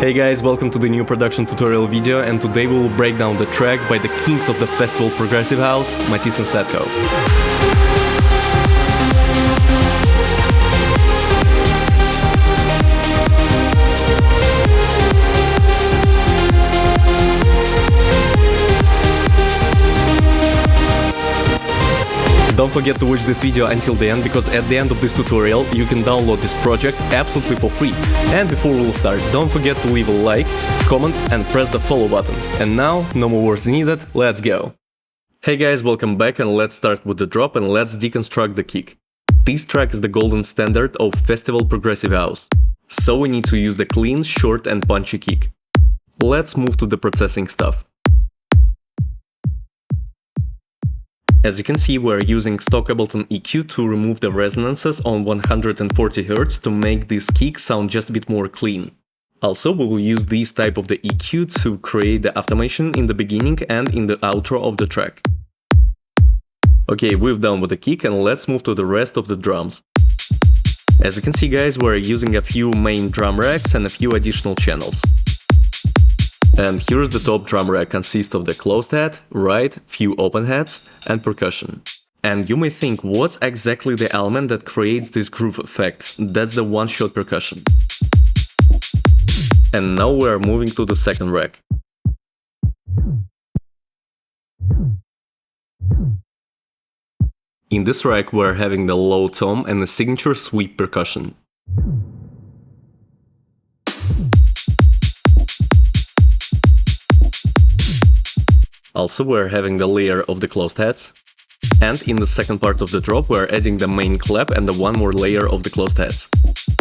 Hey guys, welcome to the new production tutorial video, and today we will break down the track by the kings of the festival progressive house, Matisse Sadko. Don't forget to watch this video until the end, because at the end of this tutorial you can download this project absolutely for free. And before we'll start, don't forget to leave a like, comment and press the follow button. And now, no more words needed, let's go! Hey guys, welcome back, and let's start with the drop and let's deconstruct the kick. This track is the golden standard of festival progressive house. So we need to use the clean, short and punchy kick. Let's move to the processing stuff. As you can see, we're using stock Ableton EQ to remove the resonances on 140 Hz to make this kick sound just a bit more clean. Also, we will use this type of the EQ to create the automation in the beginning and in the outro of the track. Okay, we're done with the kick, and let's move to the rest of the drums. As you can see guys, we're using a few main drum racks and a few additional channels. And here's the top drum rack, consists of the closed head, ride, few open heads and percussion. And you may think, what's exactly the element that creates this groove effect? That's the one-shot percussion. And now we're moving to the second rack. In this rack we're having the low tom and the signature sweep percussion. Also, we're having the layer of the closed heads. And in the second part of the drop, we're adding the main clap and the one more layer of the closed heads.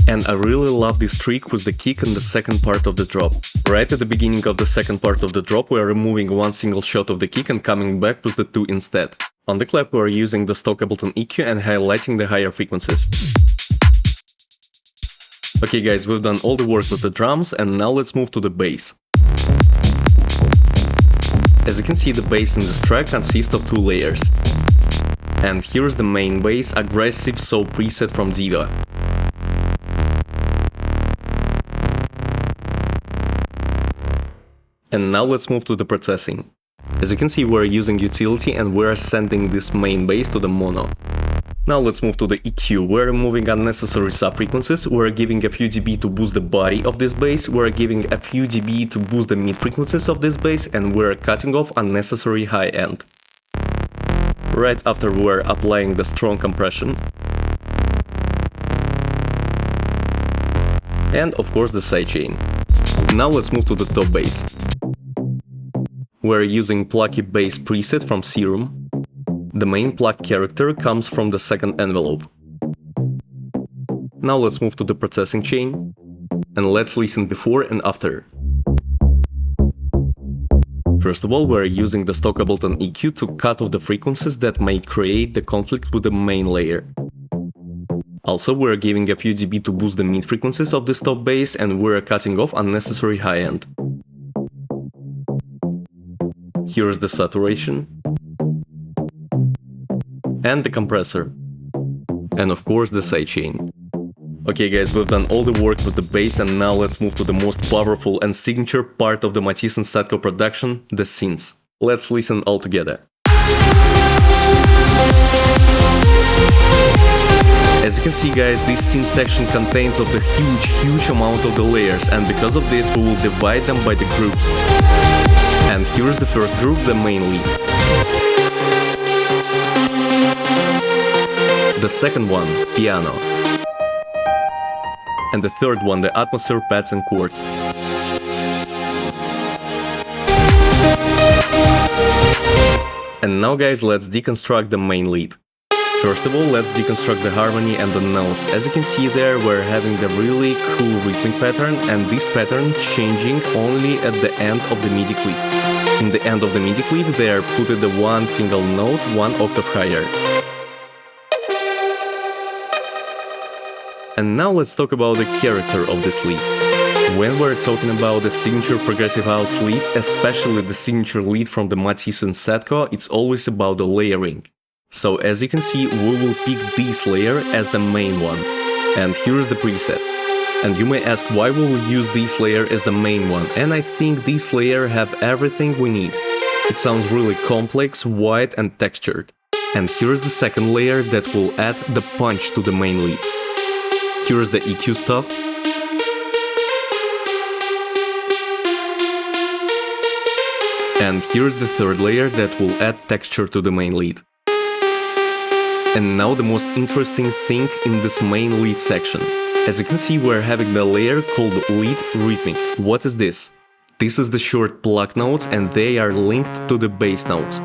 And I really love this trick with the kick in the second part of the drop. Right at the beginning of the second part of the drop, we're removing one single shot of the kick and coming back with the two instead. On the clap, we're using the stock Ableton EQ and highlighting the higher frequencies. Okay guys, we've done all the work with the drums, and now let's move to the bass. As you can see, the bass in this track consists of two layers. And here's the main bass, aggressive so preset from Diva. And now let's move to the processing. As you can see, we're using utility and we're sending this main bass to the mono. Now let's move to the EQ. We're removing unnecessary sub-frequencies, we're giving a few dB to boost the body of this bass, we're giving a few dB to boost the mid-frequencies of this bass, and we're cutting off unnecessary high end. Right after we're applying the strong compression. And of course the sidechain. Now let's move to the top bass. We're using plucky bass preset from Serum. The main pluck character comes from the second envelope. Now let's move to the processing chain, and let's listen before and after. First of all, we're using the stock Ableton EQ to cut off the frequencies that may create the conflict with the main layer. Also, we're giving a few dB to boost the mid frequencies of this top bass, and we're cutting off unnecessary high end. Here's the saturation. And the compressor. And of course the sidechain. Okay guys, we've done all the work with the bass, and now let's move to the most powerful and signature part of the Matisse Sadko production, the synths. Let's listen all together. As you can see guys, this synth section contains of the huge amount of the layers, and because of this we will divide them by the groups. And here's the first group, the main lead. The second one, piano. And the third one, the atmosphere, pads and chords. And now guys, let's deconstruct the main lead. First of all, let's deconstruct the harmony and the notes. As you can see there, we're having the really cool rhythmic pattern, and this pattern changing only at the end of the MIDI clip. In the end of the MIDI clip, they are put the one single note 1 octave higher. And now let's talk about the character of this lead. When we're talking about the signature progressive house leads, especially the signature lead from the Matisse Sadko, it's always about the layering. So as you can see, we will pick this layer as the main one. And here's the preset. And you may ask why we will use this layer as the main one, and I think this layer have everything we need. It sounds really complex, wide and textured. And here's the second layer that will add the punch to the main lead. Here's the EQ stuff. And here's the third layer that will add texture to the main lead. And now the most interesting thing in this main lead section. As you can see, we're having the layer called lead rhythmic. What is this? This is the short pluck notes and they are linked to the bass notes.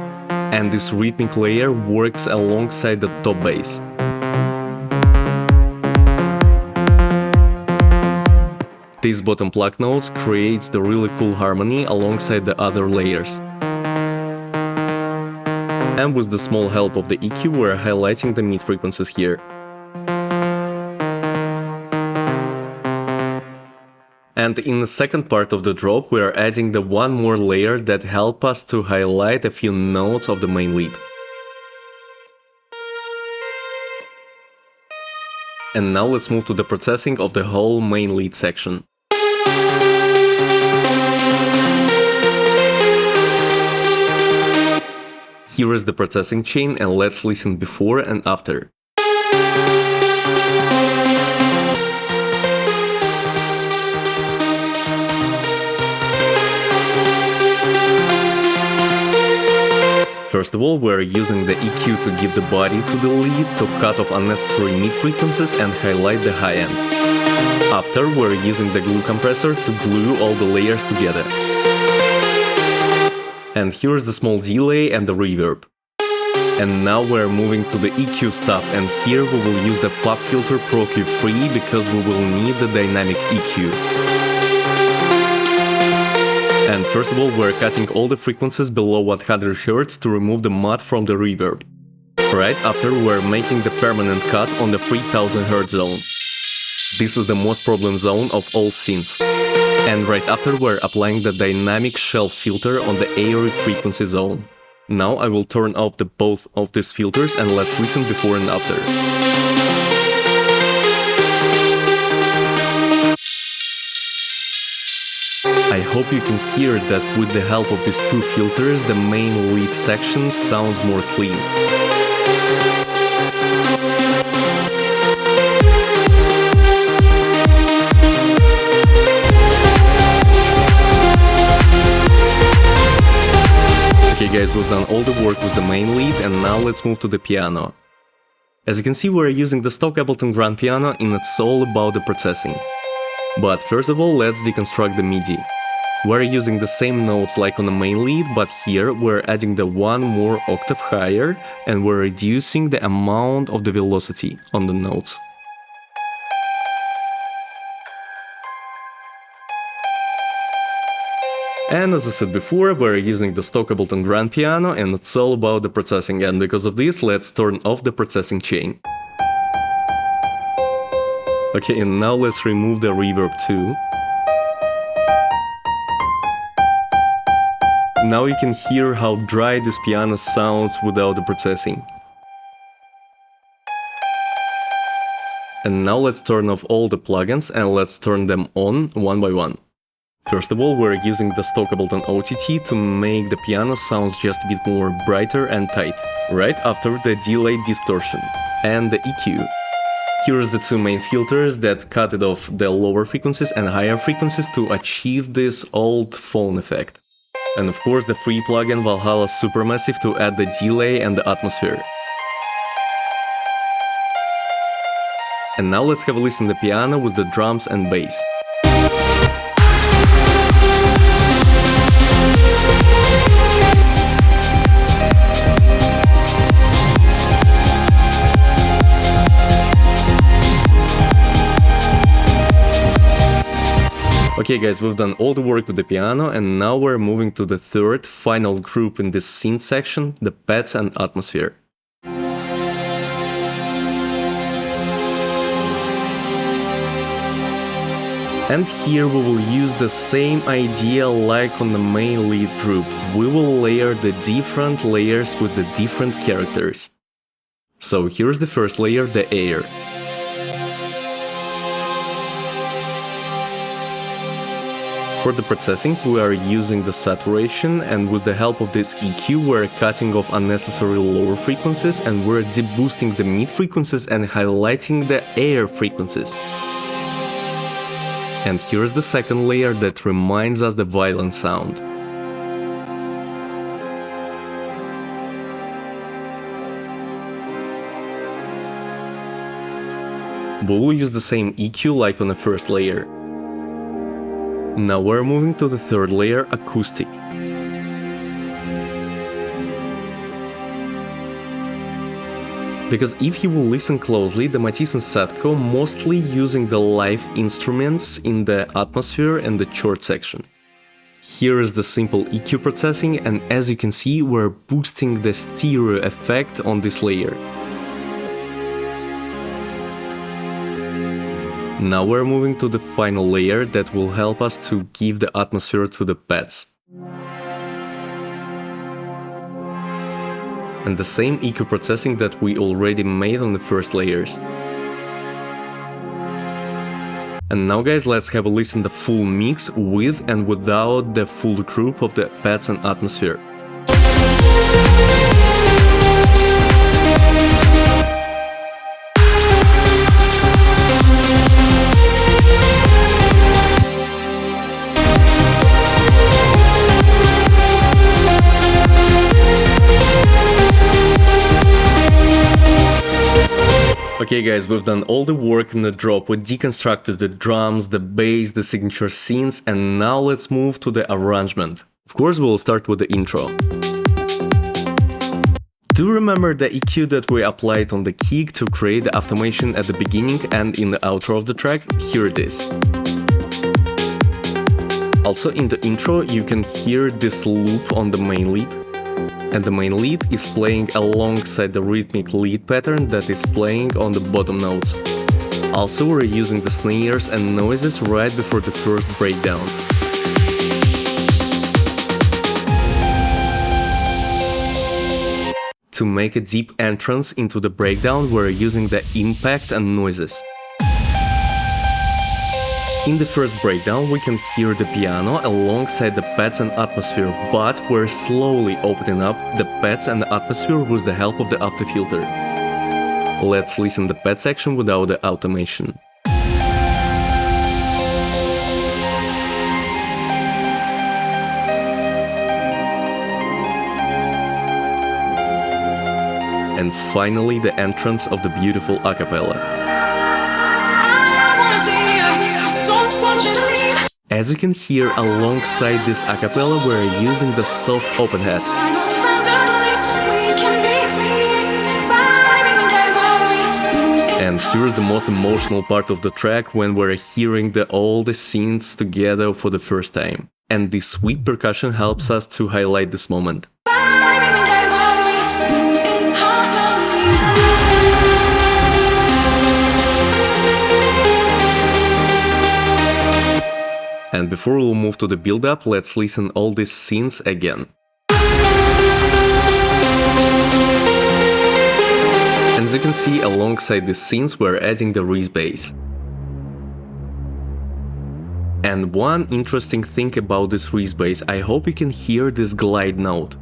And this rhythmic layer works alongside the top bass. These bottom pluck notes creates the really cool harmony alongside the other layers. And with the small help of the EQ, we're highlighting the mid frequencies here. And in the second part of the drop, we are adding the one more layer that helps us to highlight a few notes of the main lead. And now let's move to the processing of the whole main lead section. Here is the processing chain, and let's listen before and after. First of all, we're using the EQ to give the body to the lead, to cut off unnecessary mid-frequencies and highlight the high end. After, we're using the glue compressor to glue all the layers together. And here's the small delay and the reverb. And now we're moving to the EQ stuff, and here we will use the FAB filter Pro Q3 because we will need the dynamic EQ. And first of all, we're cutting all the frequencies below 100 Hz to remove the mud from the reverb. Right after, we're making the permanent cut on the 3000 Hz zone. This is the most problem zone of all synths. And right after, we're applying the dynamic shelf filter on the airy frequency zone. Now I will turn off both of these filters and let's listen before and after. I hope you can hear that with the help of these two filters, the main lead section sounds more clean. Okay guys, we've done all the work with the main lead, and now let's move to the piano. As you can see, we're using the stock Ableton Grand Piano and it's all about the processing. But first of all, let's deconstruct the MIDI. We're using the same notes like on the main lead, but here we're adding the one more octave higher and we're reducing the amount of the velocity on the notes. And as I said before, we're using the stock Ableton Grand Piano and it's all about the processing, and because of this, let's turn off the processing chain. Okay, and now let's remove the reverb too. Now you can hear how dry this piano sounds without the processing. And now let's turn off all the plugins and let's turn them on one by one. First of all, we're using the stock Ableton OTT to make the piano sounds just a bit more brighter and tight. Right after, the delay distortion and the EQ. Here's the two main filters that cut it off the lower frequencies and higher frequencies to achieve this old phone effect. And of course the free plugin Valhalla Supermassive to add the delay and the atmosphere. And now let's have a listen to the piano with the drums and bass. Okay guys, we've done all the work with the piano and now we're moving to the third, final group in this synth section, the pads and atmosphere. And here we will use the same idea like on the main lead group. We will layer the different layers with the different characters. So here's the first layer, the air. For the processing, we are using the saturation, and with the help of this EQ, we're cutting off unnecessary lower frequencies, and we're deboosting the mid frequencies and highlighting the air frequencies. And here's the second layer that reminds us the violin sound. We will use the same EQ like on the first layer. Now we're moving to the third layer, acoustic. Because if you will listen closely, the Matisse Sadko mostly using the live instruments in the atmosphere and the chord section. Here is the simple EQ processing, and as you can see, we're boosting the stereo effect on this layer. Now we're moving to the final layer that will help us to give the atmosphere to the pads. And the same EQ processing that we already made on the first layers. And now guys, let's have a listen to the full mix with and without the full group of the pads and atmosphere. Okay guys, we've done all the work in the drop, we deconstructed the drums, the bass, the signature synths, and now let's move to the arrangement. Of course, we'll start with the intro. Do remember the EQ that we applied on the kick to create the automation at the beginning and in the outro of the track? Here it is. Also in the intro you can hear this loop on the main lead. And the main lead is playing alongside the rhythmic lead pattern that is playing on the bottom notes. Also, we're using the snares and noises right before the first breakdown. To make a deep entrance into the breakdown, we're using the impact and noises. In the first breakdown, we can hear the piano alongside the pads and atmosphere, but we're slowly opening up the pads and the atmosphere with the help of the afterfilter. Let's listen to the pad section without the automation. And finally, the entrance of the beautiful a cappella. As you can hear, alongside this a cappella, we're using the soft open hat. And here's the most emotional part of the track, when we're hearing all the synths together for the first time. And this sweet percussion helps us to highlight this moment. And before we'll move to the build-up, let's listen all these synths again. And as you can see, alongside these synths, we're adding the Reese bass. And one interesting thing about this Reese bass, I hope you can hear this glide note.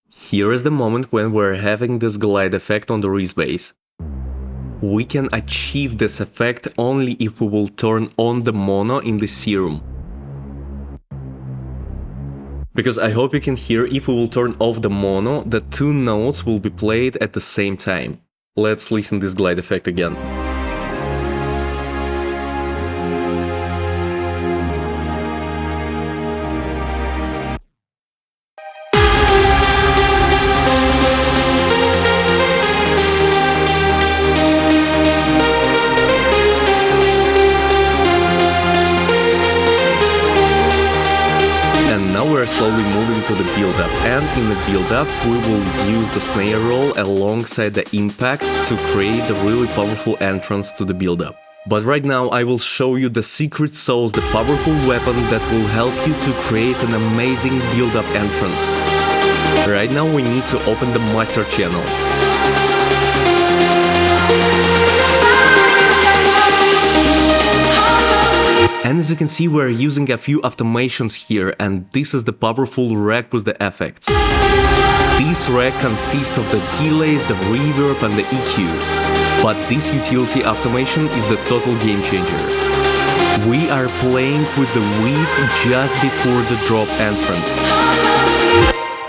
Here is the moment when we're having this glide effect on the Reese bass. We can achieve this effect only if we will turn on the mono in the serum. Because I hope you can hear, if we will turn off the mono, the two notes will be played at the same time. Let's listen to this glide effect again. Slowly moving to the build-up, and in the build-up we will use the snare roll alongside the impact to create a really powerful entrance to the build-up. But right now I will show you the secret sauce, the powerful weapon that will help you to create an amazing build-up entrance. Right now we need to open the master channel. And as you can see, we're using a few automations here, and this is the powerful rack with the effects. This rack consists of the delays, the reverb and the EQ. But this utility automation is the total game changer. We are playing with the width just before the drop entrance.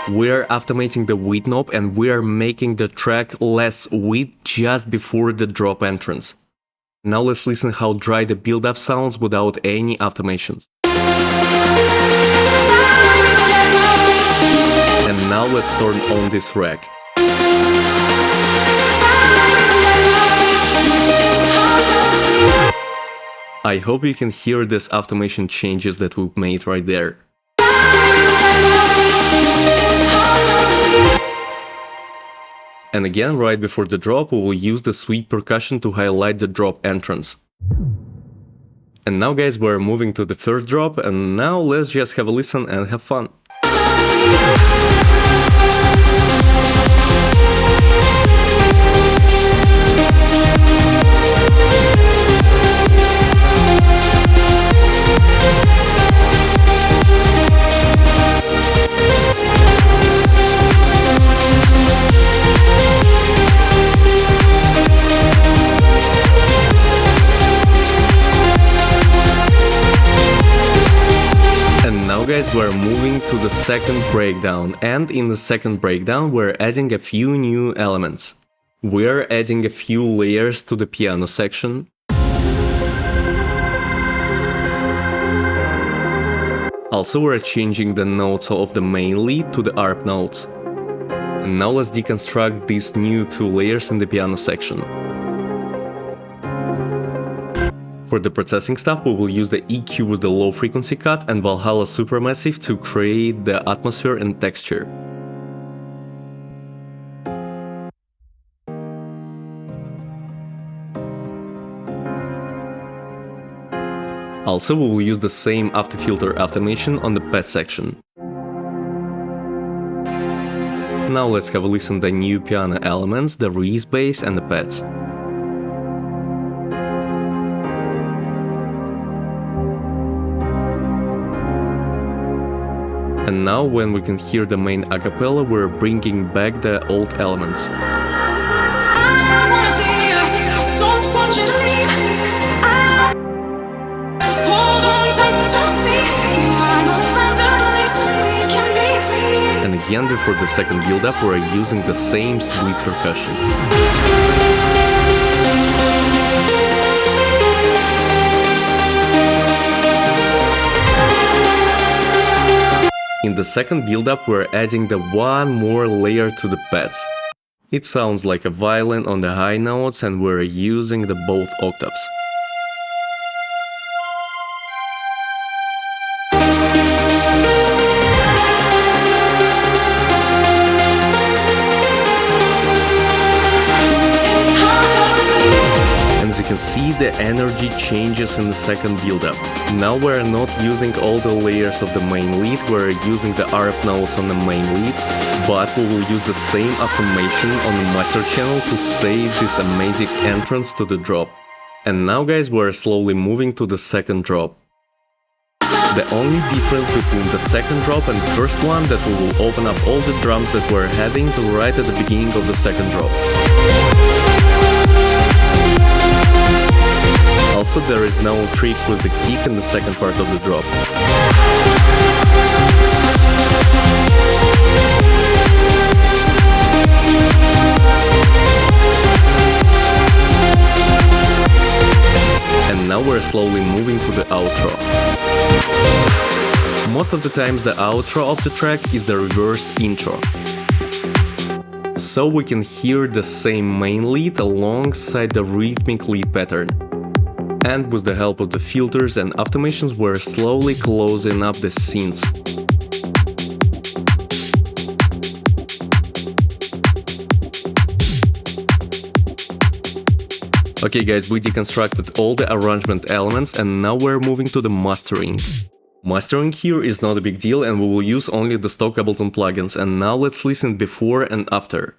We are automating the width knob and we are making the track less width just before the drop entrance. Now let's listen how dry the build-up sounds without any automations. And now let's turn on this rack. I hope you can hear this automation changes that we've made right there. And again, right before the drop, we will use the sweep percussion to highlight the drop entrance. And now guys, we're moving to the first drop, and now let's just have a listen and have fun. Guys, we're moving to the second breakdown, and in the second breakdown we're adding a few new elements. We're adding a few layers to the piano section. Also we're changing the notes of the main lead to the ARP notes. And now let's deconstruct these new two layers in the piano section. For the processing stuff, we will use the EQ with the low frequency cut and Valhalla Supermassive to create the atmosphere and texture. Also, we will use the same auto-filter automation on the pad section. Now let's have a listen to the new piano elements, the Reese bass and the pads. And now when we can hear the main acapella, we're bringing back the old elements. I wanna see you, don't want you to leave. Hold on tight to me, finally found a place we can be free. And again, before the second build-up, we're using the same sweep percussion. In the second build-up, we're adding the one more layer to the pads. It sounds like a violin on the high notes, and we're using the both octaves. You can see the energy changes in the second build-up. Now we're not using all the layers of the main lead, we're using the ARP notes on the main lead, but we will use the same automation on the master channel to save this amazing entrance to the drop. And now guys, we're slowly moving to the second drop. The only difference between the second drop and the first one that we will open up all the drums that we're having right at the beginning of the second drop. Also, there is no trick with the kick in the second part of the drop. And now we're slowly moving to the outro. Most of the times the outro of the track is the reversed intro. So we can hear the same main lead alongside the rhythmic lead pattern. And with the help of the filters and automations, we're slowly closing up the synths. Okay guys, we deconstructed all the arrangement elements and now we're moving to the mastering. Mastering here is not a big deal and we will use only the stock Ableton plugins, and now let's listen before and after.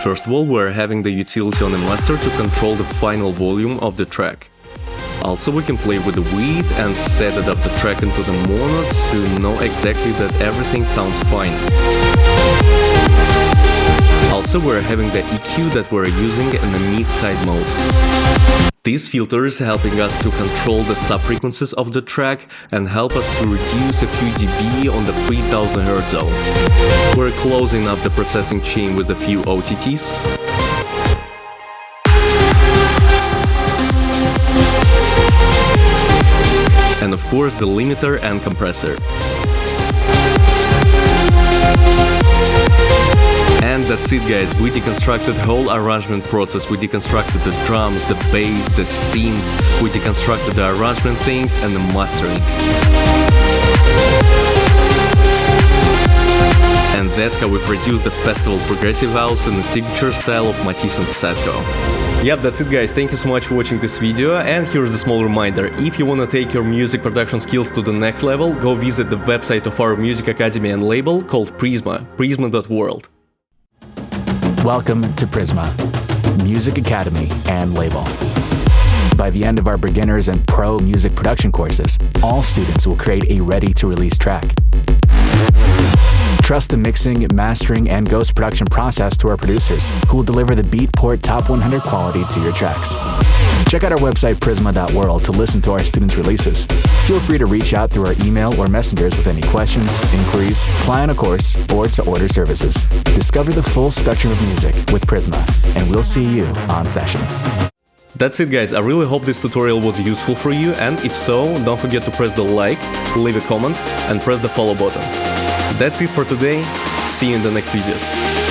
First of all, we're having the utility on the master to control the final volume of the track. Also, we can play with the width and set it up the track into the mono to know exactly that everything sounds fine. Also, we're having the EQ that we're using in the mid-side mode. This filter is helping us to control the sub-frequencies of the track and help us to reduce a few dB on the 3000 Hz zone. We're closing up the processing chain with a few OTTs. And of course the limiter and compressor. And that's it, guys, we deconstructed the whole arrangement process. We deconstructed the drums, the bass, the synths, we deconstructed the arrangement things and the mastering. And that's how we produce the festival progressive house in the signature style of Matisse Sadko. Yep, that's it, guys, thank you so much for watching this video, and here's a small reminder: if you wanna take your music production skills to the next level, go visit the website of our music academy and label called prizma.world. Welcome to Prizma, Music Academy and Label. By the end of our beginners and pro music production courses, all students will create a ready-to-release track. Trust the mixing, mastering, and ghost production process to our producers, who will deliver the Beatport Top 100 quality to your tracks. Check out our website prizma.world to listen to our students' releases. Feel free to reach out through our email or messengers with any questions, inquiries, apply on a course, or to order services. Discover the full spectrum of music with Prizma, and we'll see you on sessions. That's it, guys, I really hope this tutorial was useful for you, and if so, don't forget to press the like, leave a comment, and press the follow button. That's it for today, see you in the next videos.